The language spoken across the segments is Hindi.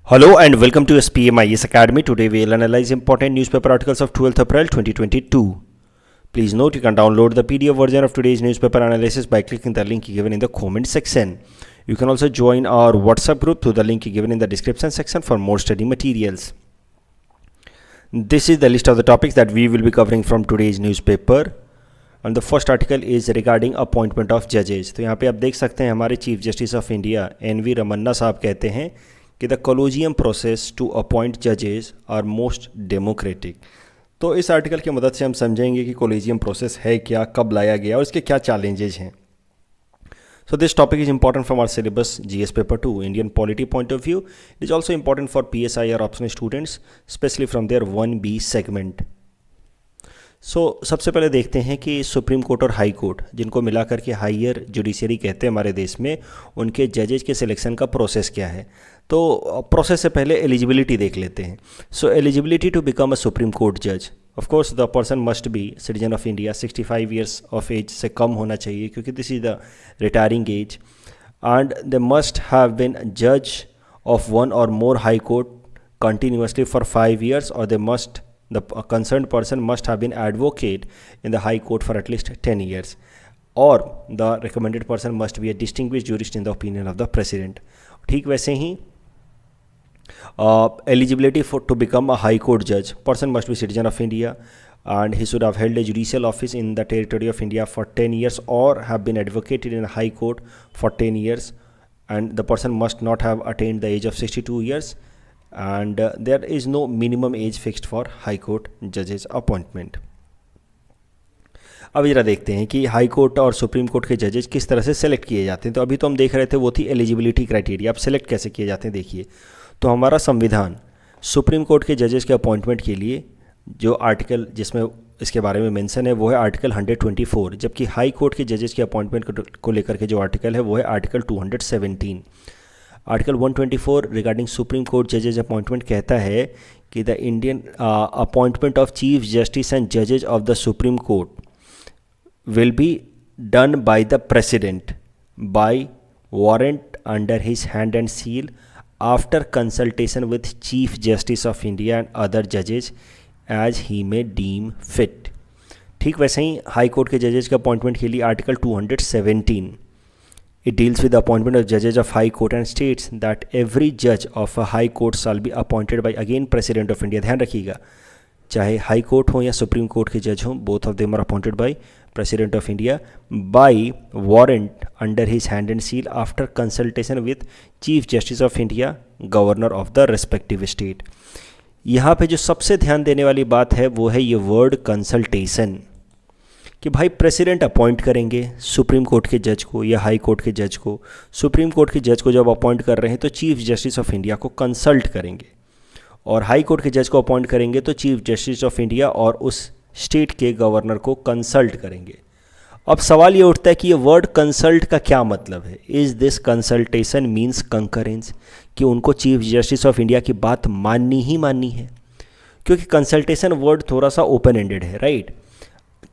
Hello and welcome to SPMIS Academy. Today we will analyze important newspaper articles of 12th April 2022. Please note you can download the PDF version of today's newspaper analysis by clicking the link given in the comment section. You can also join our WhatsApp group through the link given in the description section for more study materials. This is the list of the topics that we will be covering from today's newspaper. And the first article is regarding appointment of judges. तो यहाँ पे आप देख सकते हैं हमारे chief justice of India NV Ramana साहब कहते हैं कि the collegium process to appoint जजेस आर मोस्ट डेमोक्रेटिक। तो इस आर्टिकल की मदद से हम समझेंगे कि कॉलेजियम प्रोसेस है क्या, कब लाया गया और इसके क्या चैलेंजेस हैं। So this topic is important from our syllabus GS paper 2 Indian polity point of view. It is also important for PSI or optional students, especially from their 1B segment. सबसे पहले देखते हैं कि सुप्रीम कोर्ट और हाई कोर्ट, जिनको मिलाकर के हायर जुडिशरी कहते हैं हमारे देश में, उनके जजेज के सिलेक्शन का प्रोसेस क्या है। तो प्रोसेस से पहले एलिजिबिलिटी देख लेते हैं। So eligibility to become a supreme court जज, of course the person must be citizen of India, 65 years of age से कम होना चाहिए क्योंकि this is the retiring age, and they must have been जज ऑफ वन और more high court continuously for 5 years, or the concerned person must have been advocate in the high court for at least 10 years, or the recommended person must be a distinguished jurist in the opinion of the president. ठीक वैसे ही eligibility to become a high court judge, person must be citizen of India and he should have held a judicial office in the territory of India for 10 years or have been advocated in a high court for 10 years, and the person must not have attained the age of 62 years, and there is no minimum age fixed for high court judges appointment. अब जरा देखते हैं कि हाई कोर्ट और सुप्रीम कोर्ट के जजेस किस तरह से सेलेक्ट किए जाते हैं। तो अभी तो हम देख रहे थे वो थी एलिजिबिलिटी क्राइटेरिया। अब सेलेक्ट कैसे किए जाते हैं देखिए। तो हमारा संविधान सुप्रीम कोर्ट के जजेस के अपॉइंटमेंट के लिए जो आर्टिकल जिसमें इसके बारे में मेंशन है वो है आर्टिकल 124, जबकि हाई कोर्ट के जजेस के अपॉइंटमेंट को लेकर के जो आर्टिकल है वो है article 217। Article 124 regarding supreme court जजेज appointment कहता है कि the Indian appointment of chief justice and जजेज of the supreme court will be done by the president bye warrant under his hand and seal after consultation with chief justice of India and other जजेज as he may deem fit. ठीक वैसे ही हाई कोर्ट के जजेज के अपॉइंटमेंट के लिए article 217 It deals with the appointment of judges of high court and states that every judge of a high court shall be appointed by again president of India. ध्यान रखिएगा, चाहे हाई कोर्ट हो या सुप्रीम कोर्ट के जज हों, both of them are appointed by president of India by warrant under his hand and seal after consultation with chief justice of India, governor of the respective state. यहाँ पे जो सबसे ध्यान देने वाली बात है वो है ये वर्ड कंसल्टेशन, कि भाई प्रेसिडेंट अपॉइंट करेंगे सुप्रीम कोर्ट के जज को या हाई कोर्ट के जज को। सुप्रीम कोर्ट के जज को जब अपॉइंट कर रहे हैं तो चीफ जस्टिस ऑफ इंडिया को कंसल्ट करेंगे, और हाई कोर्ट के जज को अपॉइंट करेंगे तो चीफ जस्टिस ऑफ इंडिया और उस स्टेट के गवर्नर को कंसल्ट करेंगे। अब सवाल ये उठता है कि ये वर्ड कंसल्ट का क्या मतलब है। Is this consultation means concurrence, कि उनको चीफ जस्टिस ऑफ इंडिया की बात माननी ही माननी है, क्योंकि कंसल्टेशन वर्ड थोड़ा सा ओपन एंडेड है, राइट।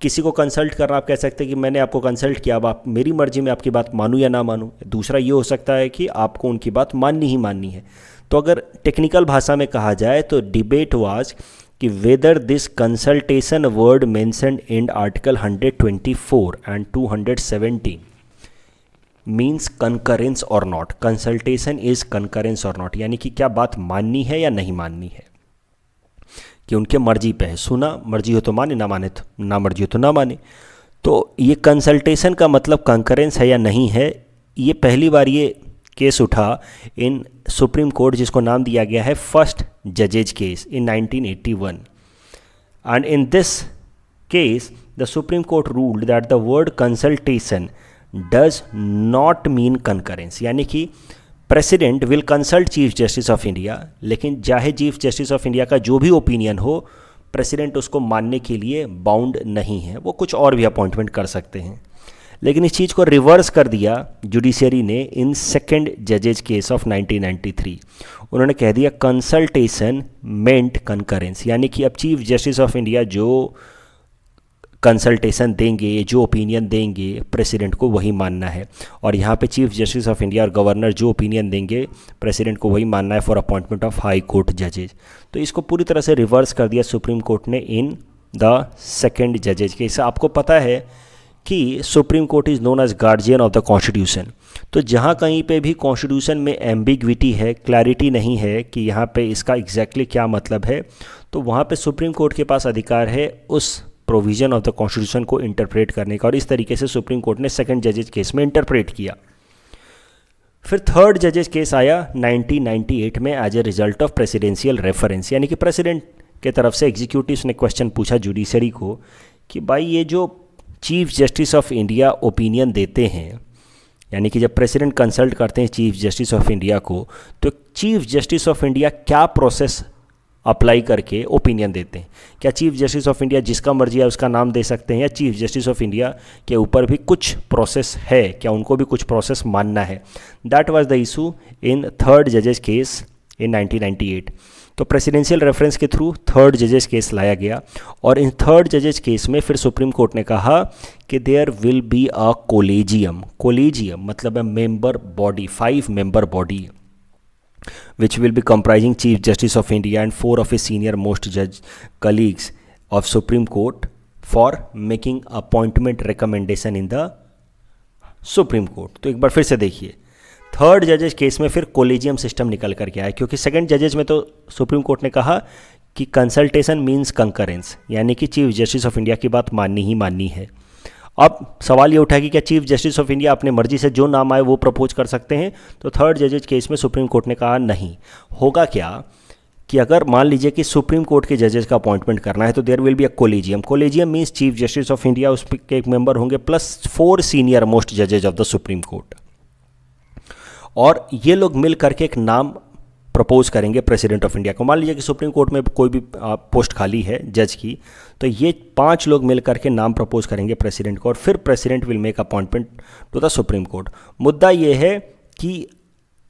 किसी को कंसल्ट करना, आप कह सकते हैं कि मैंने आपको कंसल्ट किया, अब आप मेरी मर्जी में आपकी बात मानूं या ना मानूं। दूसरा ये हो सकता है कि आपको उनकी बात माननी ही माननी है। तो अगर टेक्निकल भाषा में कहा जाए तो डिबेट वाज कि whether this consultation word mentioned in article 124 and 217 means concurrence और नॉट। कंसल्टेशन इज कंकरेंस और नॉट, यानी कि क्या बात माननी है या नहीं माननी है, कि उनके मर्जी पे है। सुना, मर्जी हो तो माने, ना माने तो ना, मर्जी हो तो ना माने। तो ये कंसल्टेशन का मतलब कंकरेंस है या नहीं है, ये पहली बार ये केस उठा इन सुप्रीम कोर्ट, जिसको नाम दिया गया है फर्स्ट जजेज case in 1981, and in this case the supreme court ruled that the word consultation does not mean concurrence, यानी कि president will consult chief justice of India, लेकिन चाहे चीफ जस्टिस ऑफ इंडिया का जो भी ओपिनियन हो, प्रेसिडेंट उसको मानने के लिए बाउंड नहीं है, वो कुछ और भी अपॉइंटमेंट कर सकते हैं। लेकिन इस चीज़ को रिवर्स कर दिया जुडिशरी ने इन सेकंड जजेज केस ऑफ 1993। उन्होंने कह दिया कंसल्टेशन मेंट कंकरेंस, यानी कि अब चीफ जस्टिस ऑफ इंडिया जो कंसल्टेशन देंगे, जो ओपिनियन देंगे प्रेसिडेंट को वही मानना है। और यहाँ पे चीफ जस्टिस ऑफ इंडिया और गवर्नर जो ओपिनियन देंगे प्रेसिडेंट को वही मानना है for appointment of high court जजेज। तो इसको पूरी तरह से रिवर्स कर दिया सुप्रीम कोर्ट ने इन द सेकेंड जजेज केस। आपको पता है कि Supreme Court is known as guardian of the constitution. तो जहाँ कहीं पे भी कॉन्स्टिट्यूशन में एम्बिग्विटी है, क्लैरिटी नहीं है कि यहाँ पे इसका एग्जैक्टली क्या मतलब है, तो वहाँ पे सुप्रीम कोर्ट के पास अधिकार है उस प्रोविज़न ऑफ द कॉन्स्टिट्यूशन को इंटरप्रेट करने का। और इस तरीके से सुप्रीम कोर्ट ने सेकंड जजेज केस में इंटरप्रेट किया। फिर थर्ड जजेज केस आया 1998 में as a result of presidential reference, यानी कि प्रेसिडेंट के तरफ से एग्जीक्यूटिव ने क्वेश्चन पूछा जुडिशरी को कि भाई ये जो chief justice of India opinion देते हैं, यानी कि जब प्रेसिडेंट कंसल्ट करते हैं चीफ जस्टिस ऑफ इंडिया को, तो चीफ जस्टिस ऑफ इंडिया क्या प्रोसेस अप्लाई करके ओपिनियन देते हैं। क्या चीफ जस्टिस ऑफ इंडिया जिसका मर्जी है उसका नाम दे सकते हैं, या चीफ जस्टिस ऑफ इंडिया के ऊपर भी कुछ प्रोसेस है, क्या उनको भी कुछ प्रोसेस मानना है। That was the issue in third जजेस केस इन 1998। तो प्रेसिडेंशियल रेफरेंस के थ्रू थर्ड जजेस केस लाया गया, और इन थर्ड जजेस केस में फिर सुप्रीम कोर्ट ने कहा कि there will be a collegium. Collegium मतलब है member body, 5 member body which will be comprising Chief Justice of India and 4 of his senior most judge colleagues of Supreme Court for making appointment recommendation in the Supreme Court। तो एक बार फिर से देखिए, थर्ड जजेज केस में फिर कोलेजियम सिस्टम निकल कर के आया, क्योंकि सेकंड जजेज में तो सुप्रीम कोर्ट ने कहा कि कंसल्टेशन मीन्स कंकरेंस, यानी कि चीफ जस्टिस ऑफ इंडिया की बात माननी ही माननी है। अब सवाल ये उठा कि क्या चीफ जस्टिस ऑफ इंडिया अपने मर्जी से जो नाम आए वो प्रपोज कर सकते हैं। तो थर्ड जजेज केस में सुप्रीम कोर्ट ने कहा नहीं। होगा क्या कि अगर मान लीजिए कि सुप्रीम कोर्ट के जजेस का अपॉइंटमेंट करना है तो there will be a collegium. Collegium means chief justice of India, उसके एक मेंबर होंगे प्लस 4 सीनियर मोस्ट जजेज ऑफ द सुप्रीम कोर्ट, और ये लोग मिल करके एक नाम प्रपोज करेंगे प्रेसिडेंट ऑफ इंडिया को। मान लीजिए कि सुप्रीम कोर्ट में कोई भी पोस्ट खाली है जज की, तो ये 5 लोग मिल करके नाम प्रपोज करेंगे प्रेसिडेंट को, और फिर president will make appointment to the supreme court. मुद्दा ये है कि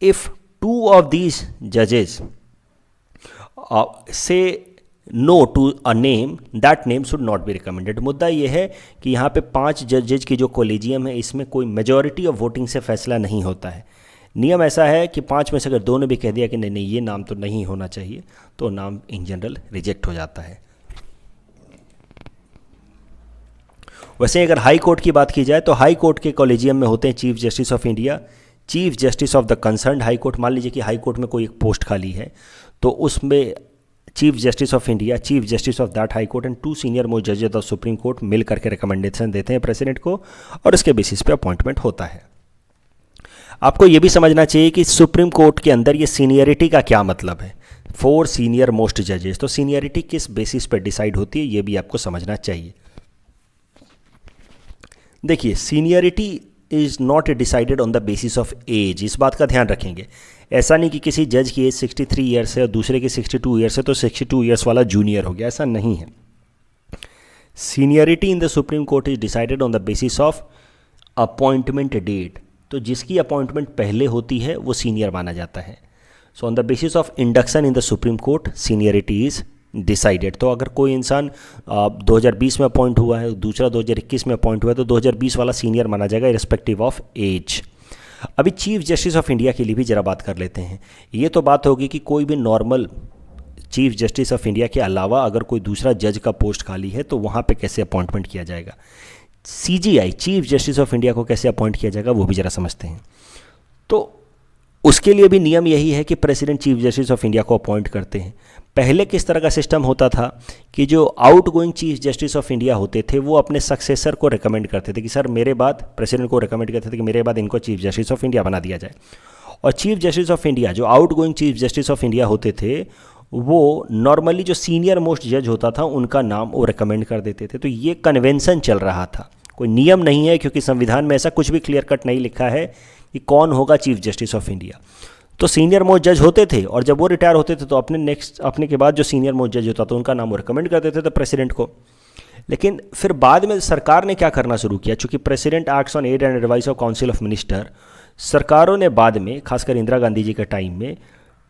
इफ़ 2 ऑफ दीज जजेस से no to a name, that name should not be recommended. मुद्दा ये है कि यहाँ पे 5 जजेज की जो कोलेजियम है इसमें कोई मेजॉरिटी ऑफ वोटिंग से फैसला नहीं होता है। नियम ऐसा है कि 5 में से अगर 2 ने भी कह दिया कि नहीं नहीं ये नाम तो नहीं होना चाहिए, तो नाम इन जनरल रिजेक्ट हो जाता है। वैसे अगर हाई कोर्ट की बात की जाए तो हाई कोर्ट के कॉलेजियम में होते हैं chief justice of India, chief justice of the concerned high court. मान लीजिए कि हाई कोर्ट में कोई एक पोस्ट खाली है, तो उसमें chief justice of India, chief justice of that high court and 2 senior most जजेस ऑफ सुप्रीम कोर्ट मिल करके रिकमेंडेशन देते हैं प्रेसिडेंट को, और उसके बेसिस पे अपॉइंटमेंट होता है। आपको ये भी समझना चाहिए कि सुप्रीम कोर्ट के अंदर ये सीनियरिटी का क्या मतलब है। 4 सीनियर मोस्ट जजेस, तो सीनियरिटी किस बेसिस पर डिसाइड होती है ये भी आपको समझना चाहिए। देखिए, seniority is not decided on the basis of age, इस बात का ध्यान रखेंगे। ऐसा नहीं कि किसी जज की एज 63 ईयर्स है और दूसरे की 62 ईयर्स है तो 62 ईयर्स वाला जूनियर हो गया, ऐसा नहीं है। Seniority in the supreme court is decided on the basis of appointment date, तो जिसकी अपॉइंटमेंट पहले होती है वो सीनियर माना जाता है। So on the basis of induction in the supreme court seniority is decided. तो अगर कोई इंसान 2020 में अपॉइंट हुआ है, दूसरा 2021 में अपॉइंट हुआ है, तो 2020 वाला सीनियर माना जाएगा इरेस्पेक्टिव ऑफ एज। अभी चीफ जस्टिस ऑफ इंडिया के लिए भी ज़रा बात कर लेते हैं। ये तो बात होगी कि कोई भी normal chief justice of India के अलावा अगर कोई दूसरा जज का पोस्ट खाली है तो वहाँ पे कैसे अपॉइंटमेंट किया जाएगा। CGI chief justice of India को कैसे अपॉइंट किया जाएगा वो भी ज़रा समझते हैं। तो उसके लिए भी नियम यही है कि president chief justice of India को अपॉइंट करते हैं। पहले किस तरह का सिस्टम होता था कि जो out going chief justice of India होते थे वो अपने सक्सेसर को रिकमेंड करते थे कि सर मेरे बाद, प्रेसिडेंट को रिकमेंड करते थे कि मेरे बाद इनको चीफ जस्टिस ऑफ इंडिया बना दिया जाए। और चीफ जस्टिस ऑफ इंडिया, जो out going chief justice of India होते थे, वो नॉर्मली जो सीनियर मोस्ट जज होता था उनका नाम वो रिकमेंड कर देते थे। तो ये कन्वेंशन चल रहा था, कोई नियम नहीं है, क्योंकि संविधान में ऐसा कुछ भी क्लियर कट नहीं लिखा है कि कौन होगा चीफ जस्टिस ऑफ इंडिया। तो सीनियर मोस्ट जज होते थे और जब वो रिटायर होते थे तो अपने के बाद जो सीनियर मोस्ट जज होता था उनका नाम वो रिकमेंड कर देते थे प्रेसिडेंट को। लेकिन फिर बाद में सरकार ने क्या करना शुरू किया, चूँकि president acts on aid and advice of council of minister, सरकारों ने बाद में, खासकर इंदिरा गांधी जी के टाइम में,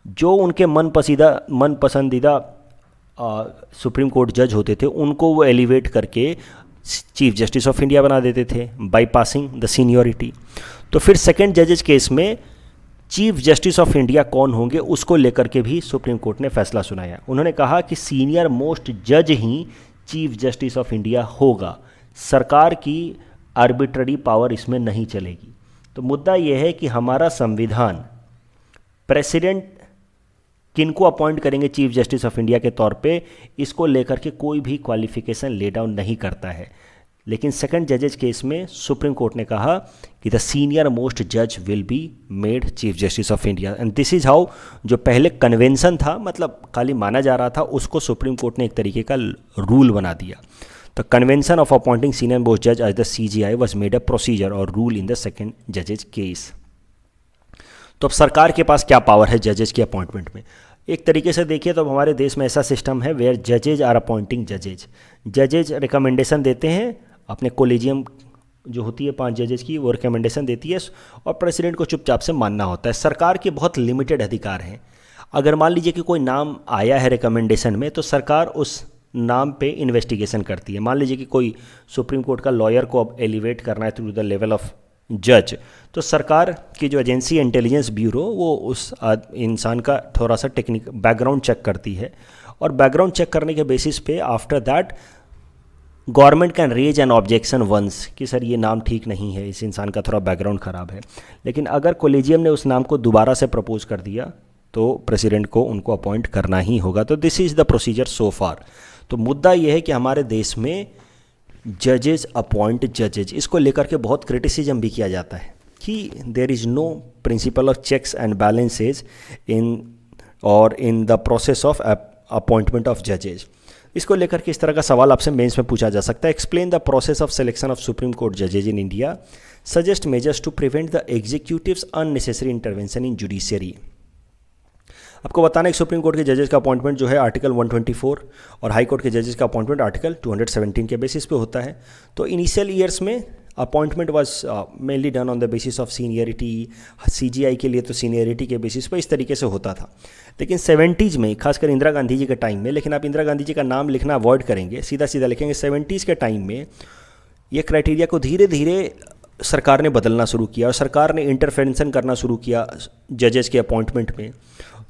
जो उनके मन पसंदीदा सुप्रीम कोर्ट जज होते थे उनको वो एलिवेट करके चीफ जस्टिस ऑफ इंडिया बना देते थे बाईपासिंग द सीनियरिटी। तो फिर सेकंड जजेज केस में चीफ जस्टिस ऑफ इंडिया कौन होंगे उसको लेकर के भी सुप्रीम कोर्ट ने फैसला सुनाया। उन्होंने कहा कि सीनियर मोस्ट जज ही चीफ जस्टिस ऑफ इंडिया होगा, सरकार की आर्बिट्ररी पावर इसमें नहीं चलेगी। तो मुद्दा यह है कि हमारा संविधान प्रेसिडेंट किनको अपॉइंट करेंगे चीफ जस्टिस ऑफ इंडिया के तौर पे, इसको लेकर के कोई भी क्वालिफिकेशन ले डाउन नहीं करता है। लेकिन सेकंड जजेज केस में सुप्रीम कोर्ट ने कहा कि द सीनियर मोस्ट जज will be made chief justice of India and this is how, जो पहले कन्वेंशन था, मतलब खाली माना जा रहा था, उसको सुप्रीम कोर्ट ने एक तरीके का रूल बना दिया। The convention of appointing senior most जज as the CJI was made a procedure और रूल इन द सेकंड जजेज केस। तो अब सरकार के पास क्या पावर है जजेज की अपॉइंटमेंट में? एक तरीके से देखिए तो हमारे देश में ऐसा सिस्टम है वेयर जजेज आर अपॉइंटिंग जजेज। जजेज रिकमेंडेशन देते हैं, अपने कोलेजियम जो होती है 5 जजेज की, वो रिकमेंडेशन देती है और प्रेसिडेंट को चुपचाप से मानना होता है। सरकार के बहुत लिमिटेड अधिकार हैं। अगर मान लीजिए कि कोई नाम आया है रिकमेंडेशन में, तो सरकार उस नाम पे इन्वेस्टिगेशन करती है। मान लीजिए कि कोई सुप्रीम कोर्ट का लॉयर को अब एलिवेट करना है थ्रू द लेवल ऑफ जज, तो सरकार की जो एजेंसी इंटेलिजेंस ब्यूरो वो उस इंसान का थोड़ा सा टेक्निक बैकग्राउंड चेक करती है और बैकग्राउंड चेक करने के बेसिस पे after that government can raise an objection once कि सर ये नाम ठीक नहीं है, इस इंसान का थोड़ा बैकग्राउंड ख़राब है। लेकिन अगर कोलेजियम ने उस नाम को दोबारा से प्रपोज कर दिया तो प्रेसिडेंट को उनको अपॉइंट करना ही होगा। तो this is the procedure so far. तो मुद्दा ये है कि हमारे देश में जजेज अपॉइंट जजेज, इसको लेकर के बहुत क्रिटिसिज्म भी किया जाता है कि there is no principle of checks and balances in the process of appointment of जजेज। इसको लेकर के इस तरह का सवाल आपसे मेंस में पूछा जा सकता है। Explain the process of selection of supreme court जजेज in India, suggest measures to prevent the executive's unnecessary intervention in judiciary. आपको बताना है कि सुप्रीम कोर्ट के जजेस का अपॉइंटमेंट जो है आर्टिकल 124 और हाई कोर्ट के जजेस का अपॉइंटमेंट आर्टिकल 217 के बेसिस पे होता है। तो इनिशियल ईयर्स में appointment was mainly done on the basis of seniority. CGI के लिए तो सीनियरिटी के बेसिस पर इस तरीके से होता था। लेकिन 70s में, खासकर इंदिरा गांधी जी के टाइम में, लेकिन आप इंदिरा गांधी जी का नाम लिखना अवॉइड करेंगे, सीधा सीधा लिखेंगे 70s के टाइम में, ये क्राइटेरिया को धीरे धीरे सरकार ने बदलना शुरू किया और सरकार ने इंटरफेरेंसन करना शुरू किया जजेस के अपॉइंटमेंट में।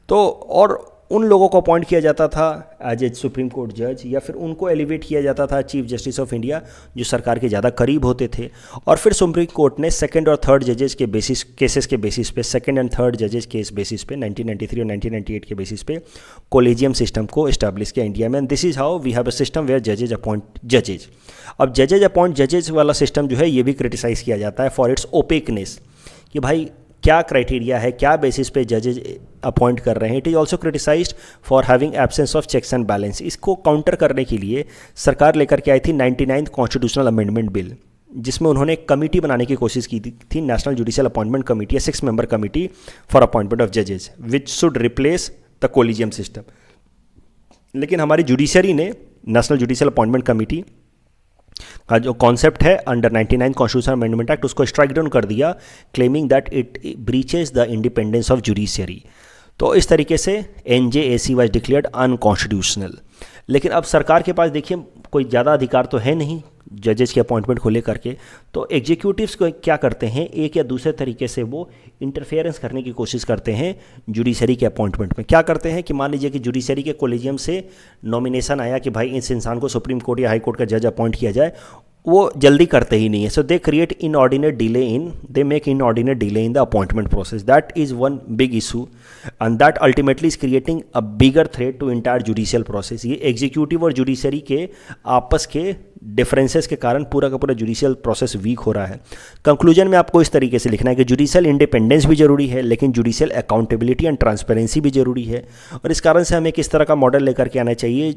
तो और उन लोगों को अपॉइंट किया जाता था एज ए सुप्रीम कोर्ट जज, या फिर उनको एलिवेट किया जाता था चीफ जस्टिस ऑफ इंडिया जो सरकार के ज़्यादा करीब होते थे। और फिर सुप्रीम कोर्ट ने सेकंड और थर्ड जजेस के बेसिस केसेस के बेसिस पे, सेकंड एंड थर्ड जजेस केस बेसिस पे 1993 और 1998 के बेसिस पे कोलेजियम सिस्टम को इस्टेब्लिश किया इंडिया में। And this is how we have a system where जजेज appoint जजेज। अब जजेज अपॉइंट जजेज वाला सिस्टम जो है ये भी क्रिटिसाइज़ किया जाता है फॉर इट्स ओपेकनेस, कि भाई क्या क्राइटेरिया है, क्या बेसिस पे जजेज अपॉइंट कर रहे हैं। It is also criticised for having absence of checks and balance. इसको काउंटर करने के लिए सरकार लेकर के आई थी 99th कॉन्स्टिट्यूशनल अमेंडमेंट बिल, जिसमें उन्होंने एक कमेटी बनाने की कोशिश की थी, national judicial appointment committee, 6 member committee for appointment of जजेज which should replace the collegium system. लेकिन हमारी जुडिशरी ने नेशनल जुडिशियल अपॉइंटमेंट कमेटी का जो कॉन्सेप्ट है अंडर 99 कॉन्स्टिट्यूशन अमेंडमेंट एक्ट, उसको स्ट्राइक डाउन कर दिया, claiming that it breaches the independence of judiciary. तो इस तरीके से NJAC वाज डिक्लेयर्ड अनकॉन्स्टिट्यूशनल। लेकिन अब सरकार के पास देखिए कोई ज़्यादा अधिकार तो है नहीं जजेस के अपॉइंटमेंट को लेकर के। तो एग्जीक्यूटिव्स को क्या करते हैं, एक या दूसरे तरीके से वो इंटरफेरेंस करने की कोशिश करते हैं जुडिशरी के अपॉइंटमेंट में। क्या करते हैं कि मान लीजिए कि जुडिशरी के कोलेजियम से नॉमिनेशन आया कि भाई इस इंसान को सुप्रीम कोर्ट या हाई कोर्ट का जज अपॉइंट किया जाए, वो जल्दी करते ही नहीं है। So they create inordinate delay in they make inordinate delay in the appointment process. That is one big issue and that ultimately is creating a bigger threat to entire judicial process. ये एग्जीक्यूटिव और जुडिशरी के आपस के डिफरेंसेस के कारण पूरा का पूरा जुडिशियल प्रोसेस वीक हो रहा है। कंक्लूजन में आपको इस तरीके से लिखना है कि जुडिशियल इंडिपेंडेंस भी जरूरी है, लेकिन जुडिशियल अकाउंटेबिलिटी एंड ट्रांसपेरेंसी भी जरूरी है। और इस कारण से हमें किस तरह का मॉडल लेकर के आना चाहिए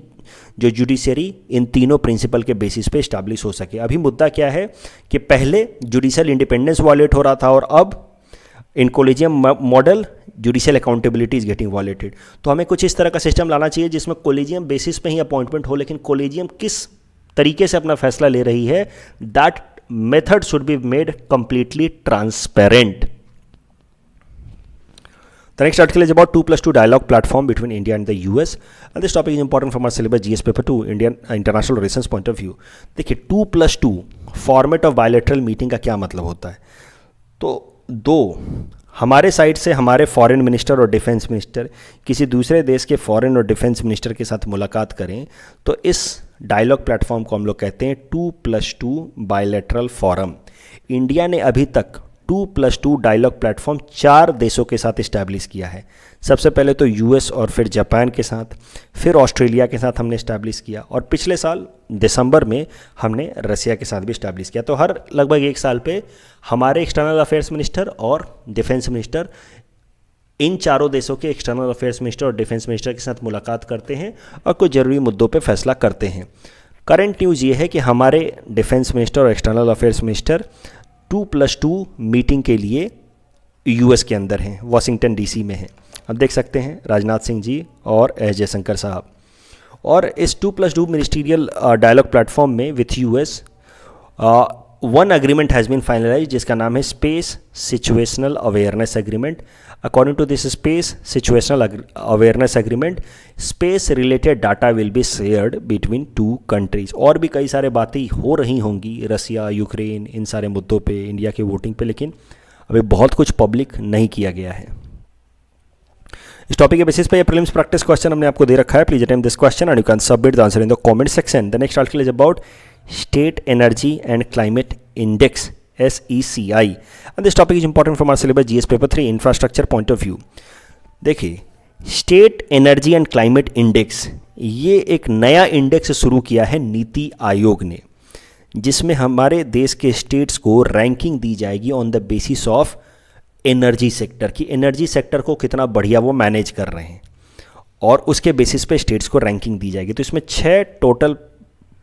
जो जुडिशरी इन तीनों प्रिंसिपल के बेसिस पे इस्टेब्लिश हो सके। अभी मुद्दा क्या है कि पहले जुडिशियल इंडिपेंडेंस वॉलेट हो रहा था और अब in collegium model judicial accountability is getting violated. तो हमें कुछ इस तरह का सिस्टम लाना चाहिए जिसमें कोलिजियम बेसिस पे ही अपॉइंटमेंट हो, लेकिन कोलिजियम किस तरीके से अपना फैसला ले रही है, that method should be made completely transparent. The next article is about 2+2 dialogue platform between India and the US. And this topic is important from our syllabus GS paper 2, Indian international relations point of view. देखिए 2+2 फॉर्मेट ऑफ बायलैटरल मीटिंग का क्या मतलब होता है? तो दो हमारे साइड से हमारे फॉरेन मिनिस्टर और डिफेंस मिनिस्टर किसी दूसरे देश के फॉरेन और डिफेंस मिनिस्टर के साथ मुलाकात करें तो इस डायलॉग प्लेटफॉर्म को हम लोग कहते हैं 2+2 बायलैटरल फोरम. इंडिया ने अभी तक 2+2 डायलॉग प्लेटफॉर्म 4 देशों के साथ इस्टेब्लिश किया है. सबसे पहले तो यूएस और फिर जापान के साथ, फिर ऑस्ट्रेलिया के साथ हमने इस्टेब्लिश किया और पिछले साल दिसंबर में हमने रसिया के साथ भी इस्टेब्लिश किया. तो हर लगभग एक साल पे हमारे एक्सटर्नल अफेयर्स मिनिस्टर और डिफेंस मिनिस्टर इन चारों देशों के एक्सटर्नल अफेयर्स मिनिस्टर और डिफेंस मिनिस्टर के साथ मुलाकात करते हैं और कुछ ज़रूरी मुद्दों पर फैसला करते हैं. करंट न्यूज़ ये है कि हमारे डिफेंस मिनिस्टर और एक्सटर्नल अफेयर्स मिनिस्टर 2+2 मीटिंग के लिए यूएस के अंदर हैं, वाशिंगटन डीसी में हैं. अब देख सकते हैं राजनाथ सिंह जी और एस जयशंकर साहब. और इस 2+2 मिनिस्टीरियल डायलॉग प्लेटफॉर्म में with US one agreement has been finalise जिसका नाम है space situational awareness agreement. According to this space situational awareness agreement, space related data will be shared between 2 countries. और भी कई सारे बातें हो रही होंगी रसिया, यूक्रेन, इन सारे मुद्दों पे, इंडिया की वोटिंग पे, लेकिन अभी बहुत कुछ पब्लिक नहीं किया गया है. इस टॉपिक के बेसिस पे ये प्रीलिम्स प्रैक्टिस क्वेश्चन हमने आपको दे रखा है. Please attempt this question and you can submit the answer in the comment section. The next article is about state energy and climate index SECI and this topic is important from our syllabus GS paper 3 infrastructure point of view. देखिए state energy and climate index, ये एक नया इंडेक्स शुरू किया है नीति आयोग ने, जिसमें हमारे देश के स्टेट्स को रैंकिंग दी जाएगी on the basis of energy sector की, एनर्जी सेक्टर को कितना बढ़िया वो मैनेज कर रहे हैं और उसके बेसिस पे स्टेट्स को रैंकिंग दी जाएगी. तो इसमें 6 टोटल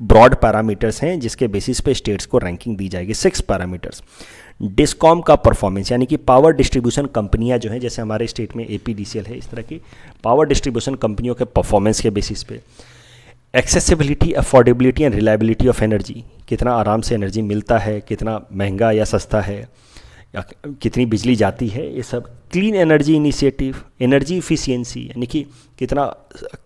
ब्रॉड पैरामीटर्स हैं जिसके बेसिस पे स्टेट्स को रैंकिंग दी जाएगी. 6 पैरामीटर्स. डिस्कॉम का परफॉर्मेंस, यानी कि पावर डिस्ट्रीब्यूशन कंपनियां जो हैं, जैसे हमारे स्टेट में APDCL है, इस तरह की पावर डिस्ट्रीब्यूशन कंपनियों के परफॉर्मेंस के बेसिस पे. Accessibility, affordability and reliability of energy, कितना आराम से एनर्जी मिलता है, कितना महंगा या सस्ता है, या कितनी बिजली जाती है, ये सब. Clean energy initiative, energy efficiency, यानी कि कितना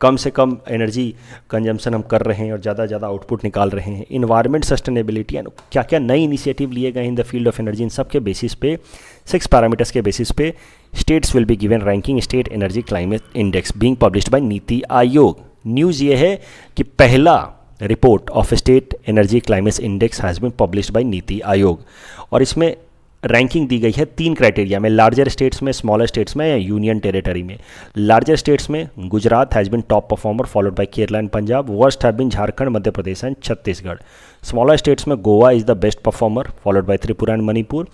कम से कम एनर्जी कंजम्पशन हम कर रहे हैं और ज़्यादा ज़्यादा आउटपुट निकाल रहे हैं. इन्वायरमेंट सस्टेनेबिलिटी, यानी क्या क्या नई इनिशिएटिव लिए गए in the field of energy, इन सब के बेसिस पे 6 पैरामीटर्स के बेसिस पे states will be given ranking state energy climate index being published by NITI Aayog. News ये है कि पहला report of state energy climate index has been published by NITI Aayog और इसमें रैंकिंग दी गई है 3 क्राइटेरिया में, लार्जर स्टेट्स में, स्मॉलर स्टेट्स में या यूनियन टेरिटरी में. लार्जर स्टेट्स में Gujarat has been top performer followed by Kerala and Punjab. Worst have been Jharkhand, Madhya Pradesh and Chhattisgarh. Smaller states में Goa is the best performer followed by Tripura and Manipur.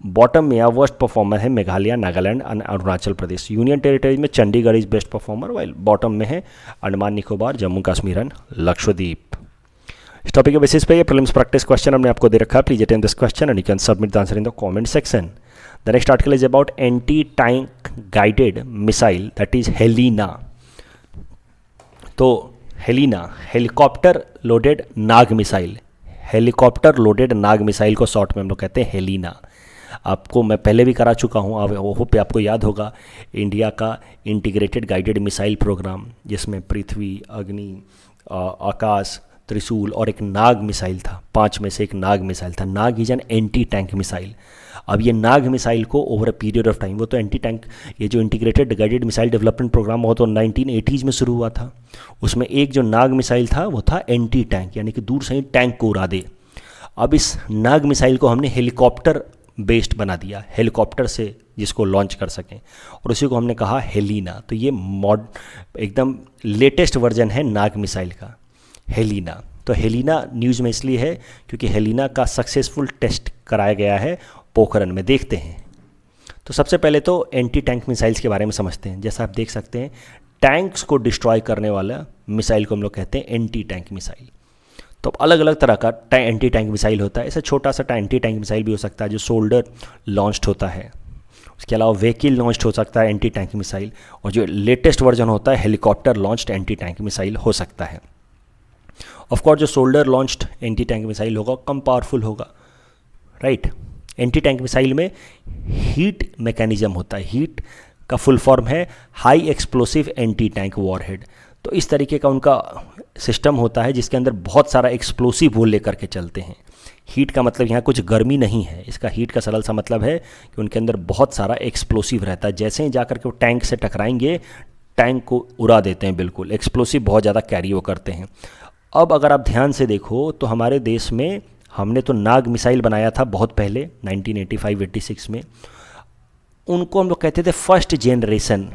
Bottom में या वर्स्ट परफॉर्मर है Meghalaya, Nagaland and Arunachal Pradesh. Union territory में Chandigarh is best performer, while bottom में है अंडमान निकोबार, जम्मू कश्मीर एंड लक्षद्वीप. इस टॉपिक के बेसिस पे ये प्रीलिम्स प्रैक्टिस क्वेश्चन हमने आपको दे रखा है. Please attempt this question and you can submit the answer in the comment section. The next article is about anti tank guided missile, that is Helina. तो Helina helicopter loaded Nag missile, helicopter loaded Nag missile को शॉर्ट में हम लोग कहते हैं हेलिना. आपको मैं पहले भी करा चुका हूँ, वो पे आपको याद होगा, इंडिया का इंटीग्रेटेड गाइडेड मिसाइल प्रोग्राम, जिसमें पृथ्वी, अग्नि, आकाश, त्रिशूल और एक नाग मिसाइल था. 5 में से एक नाग मिसाइल था. Nag is an anti tank missile. अब ये नाग मिसाइल को over a period of time, वो तो एंटी टैंक, ये जो integrated guided missile development programme वो तो 1980s में शुरू हुआ था. उसमें एक जो नाग मिसाइल था वो था एंटी टैंक, यानी कि दूर से ही टैंक को उड़ा दे. अब इस नाग मिसाइल को हमने हेलीकॉप्टर बेस्ड बना दिया, हेलीकॉप्टर से जिसको लॉन्च कर सकें, और उसी को हमने कहा हेलिना. तो ये एकदम लेटेस्ट वर्जन है नाग मिसाइल का, हेलिना. तो हेलिना न्यूज़ में इसलिए है क्योंकि हेलिना का सक्सेसफुल टेस्ट कराया गया है पोखरन में. देखते हैं. तो सबसे पहले तो एंटी टैंक मिसाइल्स के बारे में समझते हैं. जैसा आप देख सकते हैं, टैंक्स को डिस्ट्रॉय करने वाला मिसाइल को हम लोग कहते हैं एंटी टैंक मिसाइल. तो अलग अलग तरह का एंटी टैंक मिसाइल होता है. ऐसा छोटा सा एंटी टैंक मिसाइल भी हो सकता है जो शोल्डर लॉन्च्ड होता है. उसके अलावा व्हीकल लॉन्च्ड हो सकता है एंटी टैंक मिसाइल, और जो लेटेस्ट वर्जन होता है helicopter launched anti tank missile हो सकता है. ऑफ कोर्स जो shoulder launched anti tank missile होगा कम पावरफुल होगा, राइट. एंटी टैंक मिसाइल में हीट मैकेनिज्म होता है, हीट का फुल फॉर्म है high explosive anti tank warhead. तो इस तरीके का उनका सिस्टम होता है जिसके अंदर बहुत सारा एक्सप्लोसिव वो लेकर के चलते हैं। हीट का मतलब यहाँ कुछ गर्मी नहीं है, इसका हीट का सरल सा मतलब है कि उनके अंदर बहुत सारा एक्सप्लोसिव रहता है। जैसे ही जाकर के वो टैंक से टकराएंगे, टैंक को उड़ा देते हैं, बिल्कुल एक्सप्लोसिव बहुत ज़्यादा कैरी वो करते हैं। अब अगर आप ध्यान से देखो तो हमारे देश में हमने तो नाग मिसाइल बनाया था बहुत पहले 1985-86 में। उनको हम लोग कहते थे first generation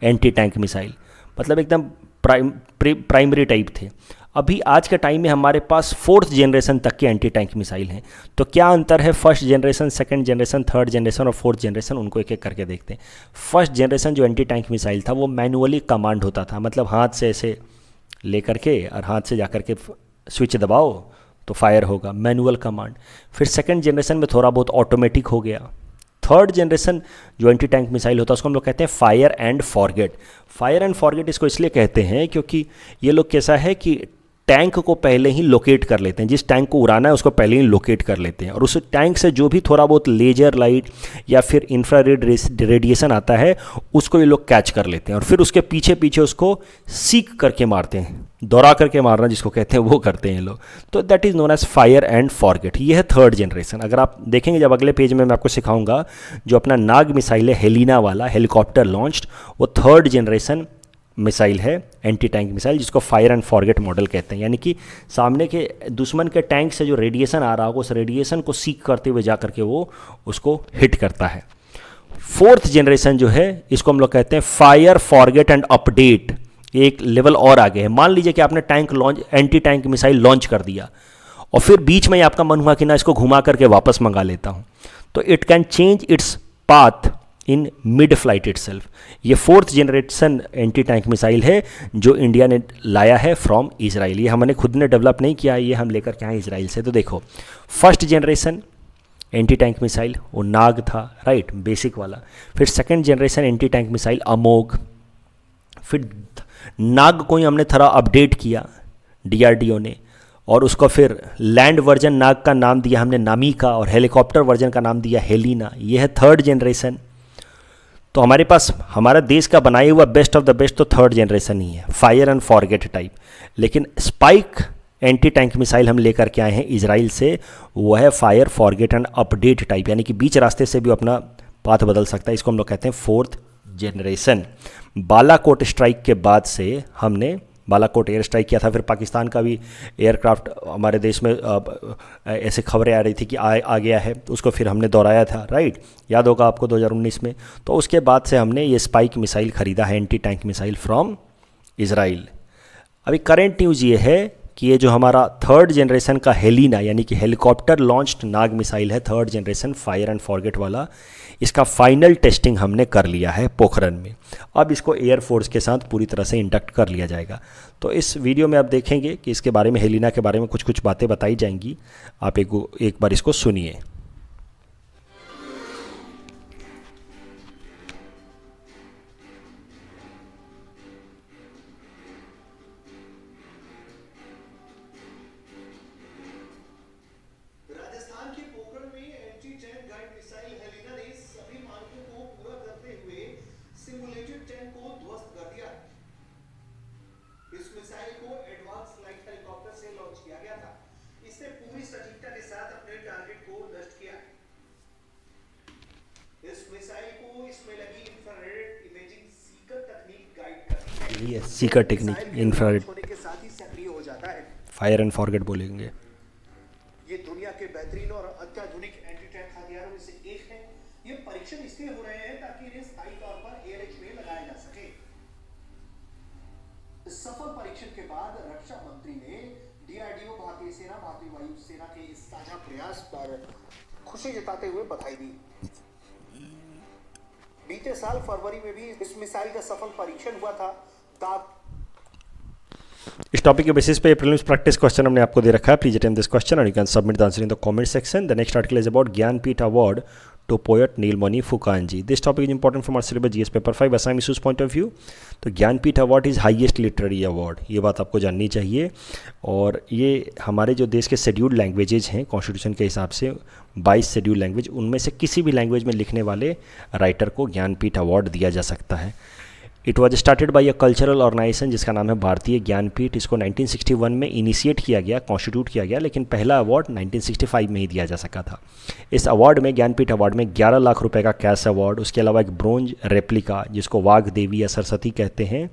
anti tank missile, मतलब एकदम प्राइमरी टाइप थे। अभी आज के टाइम में हमारे पास फोर्थ जनरेशन तक के एंटी टैंक मिसाइल हैं। तो क्या अंतर है first generation, second generation, third generation और फोर्थ जनरेशन, उनको एक एक करके देखते हैं। फर्स्ट जनरेशन जो एंटी टैंक मिसाइल था वो मैनुअली कमांड होता था, मतलब हाथ से ऐसे लेकर के और हाथ से जाकर के स्विच दबाओ तो फायर होगा, मैनुअल कमांड। फिर सेकंड जनरेशन में थोड़ा बहुत ऑटोमेटिक हो गया। थर्ड जनरेशन जो एंटी टैंक मिसाइल होता है उसको हम लोग कहते हैं fire and forget. Fire and forget इसको इसलिए कहते हैं क्योंकि ये लोग कैसा है कि टैंक को पहले ही लोकेट कर लेते हैं, जिस टैंक को उड़ाना है उसको पहले ही लोकेट कर लेते हैं, और उस टैंक से जो भी थोड़ा बहुत लेजर लाइट या फिर इंफ्रारेड रेडिएशन आता है उसको ये लोग कैच कर लेते हैं, और फिर उसके पीछे पीछे उसको सीक करके मारते हैं, दौड़ा करके मारना जिसको कहते हैं वो करते हैं ये लोग। तो that is known as fire and forget. ये है थर्ड जनरेशन। अगर आप देखेंगे जब अगले पेज में मैं आपको सिखाऊंगा, जो अपना नाग मिसाइल है हेलिना वाला, हेलीकॉप्टर लॉन्च्ड, वो थर्ड जनरेशन मिसाइल है एंटी टैंक मिसाइल, जिसको फायर एंड फॉरगेट मॉडल कहते हैं। यानी कि सामने के दुश्मन के टैंक से जो रेडिएशन आ रहा होगा उस रेडिएशन को सीक करते हुए जा करके वो उसको हिट करता है। फोर्थ जनरेशन जो है इसको हम लोग कहते हैं फायर फॉरगेट एंड अपडेट। एक लेवल और आगे है। मान लीजिए कि आपने tank launch, anti tank missile launch कर दिया और फिर बीच में आपका मन हुआ कि ना इसको घुमा करके वापस मंगा लेता हूँ, तो it can change its path in mid flight itself. ये fourth generation anti tank missile है जो इंडिया ने लाया है फ्रॉम इजराइल। ये हमने खुद ने डेवलप नहीं किया, ये हम लेकर के आए इजराइल से। तो देखो first generation anti tank missile वो नाग था, राइट, बेसिक वाला। फिर second generation anti tank missile Amogh. फिर नाग को ही हमने थोड़ा अपडेट किया डीआरडीओ ने, और उसको फिर लैंड वर्जन नाग का नाम दिया हमने नामिका, और हेलीकॉप्टर वर्जन का नाम दिया हेलिना। ये है थर्ड जनरेशन। तो हमारे पास हमारा देश का बनाया हुआ बेस्ट ऑफ द बेस्ट तो थर्ड जनरेशन ही है, फायर एंड फॉरगेट टाइप। लेकिन स्पाइक एंटी टैंक मिसाइल हम लेकर के आए हैं इजराइल से, वो है fire forget and update type, यानी कि बीच रास्ते से भी अपना पाथ बदल सकता है। इसको हम लोग कहते हैं फोर्थ जनरेशन। बालाकोट स्ट्राइक के बाद से हमने बालाकोट एयर स्ट्राइक किया था, फिर पाकिस्तान का भी एयरक्राफ्ट हमारे देश में ऐसे खबरें आ रही थी कि आ गया है, तो उसको फिर हमने दोहराया था, राइट, याद होगा आपको 2019 में। तो उसके बाद से हमने ये स्पाइक मिसाइल ख़रीदा है, anti tank missile from Israel. अभी करेंट न्यूज़ ये है कि ये जो हमारा थर्ड जनरेशन का हेलिना यानी कि हेलीकॉप्टर लॉन्च्ड नाग मिसाइल है, third generation fire and forget वाला, इसका फाइनल टेस्टिंग हमने कर लिया है पोखरन में। अब इसको एयरफोर्स के साथ पूरी तरह से इंडक्ट कर लिया जाएगा। तो इस वीडियो में आप देखेंगे कि इसके बारे में, हेलिना के बारे में कुछ कुछ बातें बताई जाएंगी। आप एक बार इसको सुनिए। सीकर टेक्निक, इंफ्रारेड के साथ ही सक्रिय हो जाता है। फायर एंड फॉरगेट बोलेंगे। ये दुनिया के बेहतरीन और अत्याधुनिक एंटी टैंक हथियारों में से एक है। ये परीक्षण इसलिए हो रहे हैं ताकि इन्हें स्थायी तौर पर एयरएच में लगाया जा सके। सफल परीक्षण के बाद रक्षा मंत्री ने डीआरडीओ, भारतीय सेना, भारतीय वायु सेना के इस साझा प्रयास पर खुशी जताते हुए बधाई दी। बीते साल फरवरी में भी इस मिसाइल का सफल परीक्षण हुआ था। इस टॉपिक के बेसिस पे प्रीलिम्स प्रैक्टिस क्वेश्चन हमने आपको दे रखा है। Please attempt this question and you can submit the answer in the comment section. The next article is about Jnanpith award to poet Neelmani फुकानजी. This topic is important from our syllabus GS paper 5 Assam issues point of view. तो Jnanpith award is highest literary award, ये बात आपको जाननी चाहिए. और ये हमारे जो देश के शेड्यूल्ड लैंग्वेजेज हैं कॉन्स्टिट्यूशन के हिसाब से 22 शेड्यूल्ड लैंग्वेज, उनमें से किसी भी लैंग्वेज में लिखने वाले राइटर को ज्ञानपीठ अवार्ड दिया जा सकता है. It was started by a cultural organisation जिसका नाम है भारतीय ज्ञानपीठ. इसको 1961 में इनिशिएट किया गया, कॉन्स्टिट्यूट किया गया, लेकिन पहला अवार्ड 1965 में ही दिया जा सका था. इस अवार्ड में, ज्ञानपीठ अवार्ड में 11 लाख रुपए का कैश अवार्ड, उसके अलावा एक ब्रोंज रेप्लिका जिसको वाघ देवी या सरस्वती कहते हैं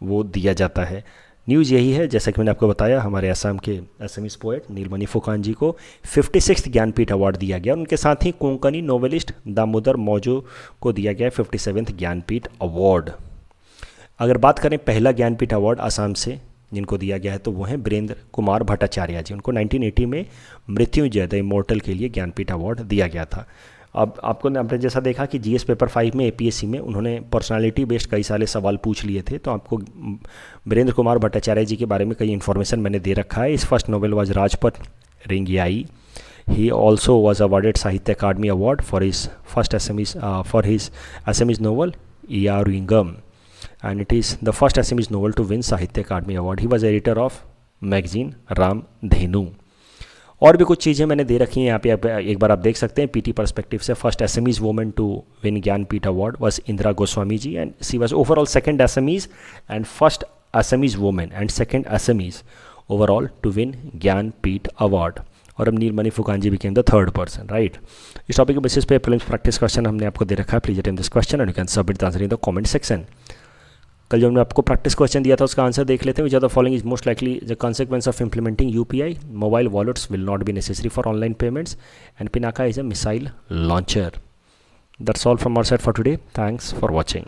वो दिया जाता है. न्यूज़ यही है, जैसा कि मैंने आपको बताया, हमारे असम के असमीज पोएट नीलमणि फुकानजी को 56th ज्ञानपीठ अवार्ड दिया गया. उनके साथ ही कोंकणी नोवेलिस्ट दामोदर मौजो को दिया गया 57th ज्ञानपीठ अवार्ड. अगर बात करें पहला ज्ञानपीठ अवार्ड असम से जिनको दिया गया है तो वो हैं वीरेंद्र कुमार भट्टाचार्य जी. उनको 1980 में मृत्युंजय द इमॉर्टल के लिए ज्ञानपीठ अवार्ड दिया गया था. अब आपने जैसा देखा कि जीएस पेपर 5 में APSC में उन्होंने पर्सनालिटी बेस्ड कई सारे सवाल पूछ लिए थे, तो आपको वीरेंद्र कुमार भट्टाचार्य जी के बारे में कई इन्फॉर्मेशन मैंने दे रखा है. इस first novel was Rajpathe Ringiyai. He also was awarded Sahitya Akademi Award for his Assamese novel Iyarungam, and it is the first Assamese novel to win Sahitya Akademi Award. He was editor of magazine Ramdhenu. और भी कुछ चीज़ें मैंने दे रखी हैं यहाँ पे, एक बार आप देख सकते हैं. पीटी पर्सपेक्टिव से first Assamese women to win Jnanpith award was Indira Goswami ji, and she was overall second Assamese and first Assamese women and second Assamese overall to win Jnanpith award. और अब नीलमणि फुकानजी became the third person, right. इस टॉपिक के बेसिस पे प्रीलिम्स प्रैक्टिस क्वेश्चन हमने आपको दे रखा है. Please attempt this question and you can submit the answer in the comment section. कल जो हमने आपको प्रैक्टिस क्वेश्चन दिया था उसका आंसर देख लेते हैं. Which are the following is most likely the consequence of implementing UPI. Mobile wallets will not be necessary for online payments and Pinaka is a missile launcher. That's all from our side for today. Thanks for watching.